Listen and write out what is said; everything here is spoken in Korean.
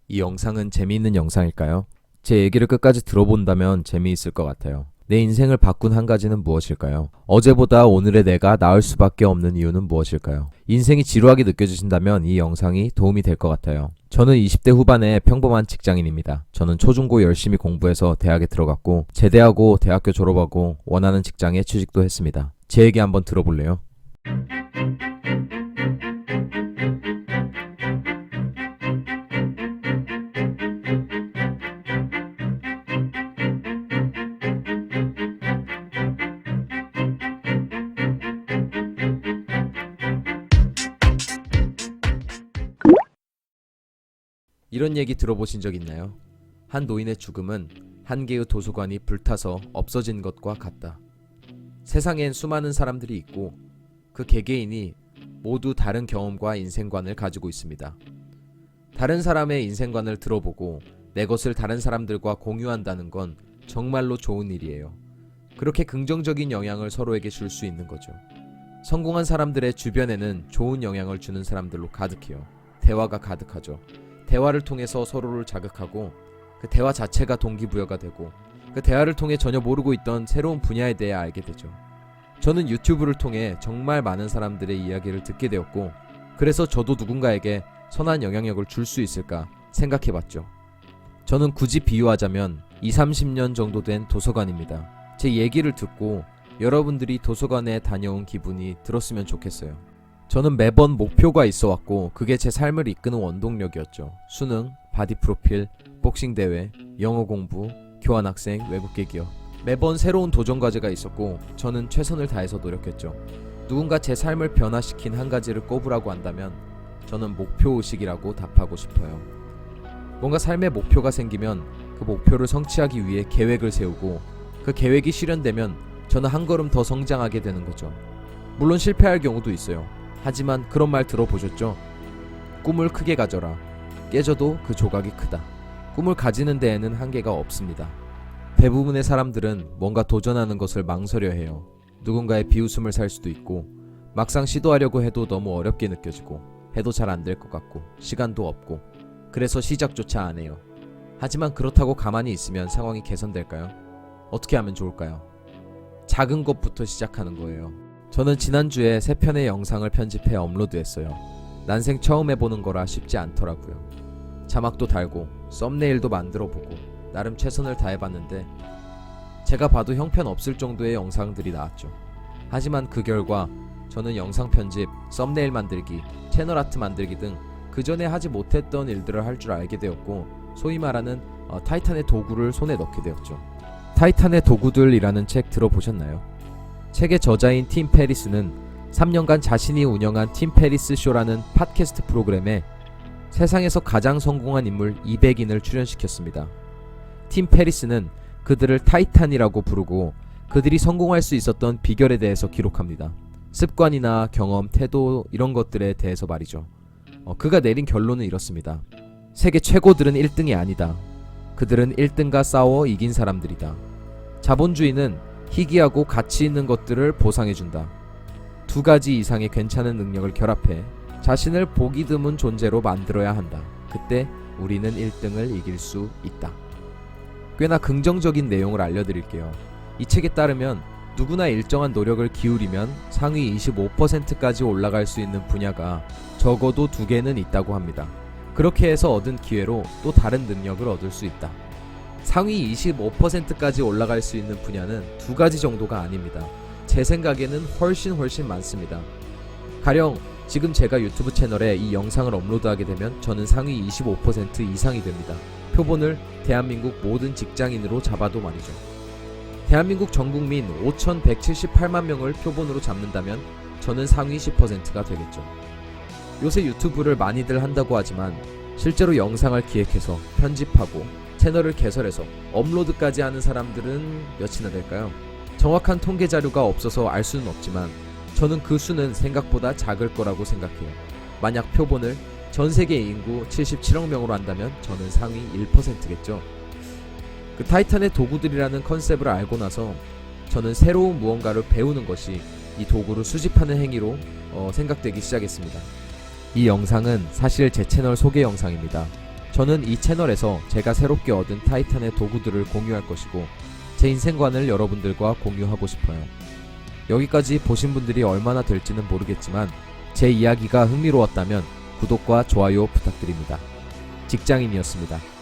이 영상은 재미있는 영상일까요? 제 얘기를 끝까지 들어본다면 재미있을 것 같아요. 내 인생을 바꾼 한 가지는 무엇일까요? 어제보다 오늘의 내가 나을 수밖에 없는 이유는 무엇일까요? 인생이 지루하게 느껴지신다면 이 영상이 도움이 될 것 같아요. 저는 20대 후반의 평범한 직장인입니다. 저는 초중고 열심히 공부해서 대학에 들어갔고 제대하고 대학교 졸업하고 원하는 직장에 취직도 했습니다. 제 얘기 한번 들어볼래요? 이런 얘기 들어보신 적 있나요? 한 노인의 죽음은 한 개의 도서관이 불타서 없어진 것과 같다. 세상엔 수많은 사람들이 있고 그 개개인이 모두 다른 경험과 인생관을 가지고 있습니다. 다른 사람의 인생관을 들어보고 내 것을 다른 사람들과 공유한다는 건 정말로 좋은 일이에요. 그렇게 긍정적인 영향을 서로에게 줄 수 있는 거죠. 성공한 사람들의 주변에는 좋은 영향을 주는 사람들로 가득해요. 대화가 가득하죠. 대화를 통해서 서로를 자극하고 그 대화 자체가 동기부여가 되고 그 대화를 통해 전혀 모르고 있던 새로운 분야에 대해 알게 되죠. 저는 유튜브를 통해 정말 많은 사람들의 이야기를 듣게 되었고 그래서 저도 누군가에게 선한 영향력을 줄 수 있을까 생각해봤죠. 저는 굳이 비유하자면 20-30년 정도 된 도서관입니다. 제 얘기를 듣고 여러분들이 도서관에 다녀온 기분이 들었으면 좋겠어요. 저는 매번 목표가 있어 왔고 그게 제 삶을 이끄는 원동력이었죠. 수능, 바디 프로필, 복싱 대회, 영어 공부, 교환학생, 외국계 기업. 매번 새로운 도전 과제가 있었고 저는 최선을 다해서 노력했죠. 누군가 제 삶을 변화시킨 한 가지를 꼽으라고 한다면 저는 목표의식이라고 답하고 싶어요. 뭔가 삶의 목표가 생기면 그 목표를 성취하기 위해 계획을 세우고 그 계획이 실현되면 저는 한 걸음 더 성장하게 되는 거죠. 물론 실패할 경우도 있어요. 하지만 그런 말 들어보셨죠? 꿈을 크게 가져라. 깨져도 그 조각이 크다. 꿈을 가지는 데에는 한계가 없습니다. 대부분의 사람들은 뭔가 도전하는 것을 망설여 해요. 누군가의 비웃음을 살 수도 있고 막상 시도하려고 해도 너무 어렵게 느껴지고 해도 잘 안 될 것 같고 시간도 없고 그래서 시작조차 안 해요. 하지만 그렇다고 가만히 있으면 상황이 개선될까요? 어떻게 하면 좋을까요? 작은 것부터 시작하는 거예요. 저는 지난주에 3편의 영상을 편집해 업로드했어요. 난생 처음 해보는 거라 쉽지 않더라고요. 자막도 달고 썸네일도 만들어보고 나름 최선을 다해봤는데 제가 봐도 형편없을 정도의 영상들이 나왔죠. 하지만 그 결과 저는 영상 편집, 썸네일 만들기, 채널 아트 만들기 등 그전에 하지 못했던 일들을 할 줄 알게 되었고 소위 말하는 타이탄의 도구를 손에 넣게 되었죠. 타이탄의 도구들이라는 책 들어보셨나요? 책의 저자인 팀 페리스는 3년간 자신이 운영한 팀 페리스 쇼라는 팟캐스트 프로그램에 세상에서 가장 성공한 인물 200인을 출연시켰습니다. 팀 페리스는 그들을 타이탄이라고 부르고 그들이 성공할 수 있었던 비결에 대해서 기록합니다. 습관이나 경험, 태도 이런 것들에 대해서 말이죠. 그가 내린 결론은 이렇습니다. 세계 최고들은 1등이 아니다. 그들은 1등과 싸워 이긴 사람들이다. 자본주의는 희귀하고 가치 있는 것들을 보상해준다. 2가지 이상의 괜찮은 능력을 결합해 자신을 보기 드문 존재로 만들어야 한다. 그때 우리는 1등을 이길 수 있다. 꽤나 긍정적인 내용을 알려드릴게요. 이 책에 따르면 누구나 일정한 노력을 기울이면 상위 25%까지 올라갈 수 있는 분야가 적어도 2개는 있다고 합니다. 그렇게 해서 얻은 기회로 또 다른 능력을 얻을 수 있다. 상위 25%까지 올라갈 수 있는 분야는 2가지 정도가 아닙니다. 제 생각에는 훨씬 많습니다. 가령 지금 제가 유튜브 채널에 이 영상을 업로드하게 되면 저는 상위 25% 이상이 됩니다. 표본을 대한민국 모든 직장인으로 잡아도 말이죠. 대한민국 전국민 5,178만 명을 표본으로 잡는다면 저는 상위 10%가 되겠죠. 요새 유튜브를 많이들 한다고 하지만 실제로 영상을 기획해서 편집하고 채널을 개설해서 업로드까지 하는 사람들은 몇이나 될까요? 정확한 통계 자료가 없어서 알 수는 없지만 저는 그 수는 생각보다 작을 거라고 생각해요. 만약 표본을 전 세계 인구 77억 명으로 한다면 저는 상위 1%겠죠. 그 타이탄의 도구들이라는 컨셉을 알고 나서 저는 새로운 무언가를 배우는 것이 이 도구를 수집하는 행위로 생각되기 시작했습니다. 이 영상은 사실 제 채널 소개 영상입니다. 저는 이 채널에서 제가 새롭게 얻은 타이탄의 도구들을 공유할 것이고 제 인생관을 여러분들과 공유하고 싶어요. 여기까지 보신 분들이 얼마나 될지는 모르겠지만 제 이야기가 흥미로웠다면 구독과 좋아요 부탁드립니다. 직장인이었습니다.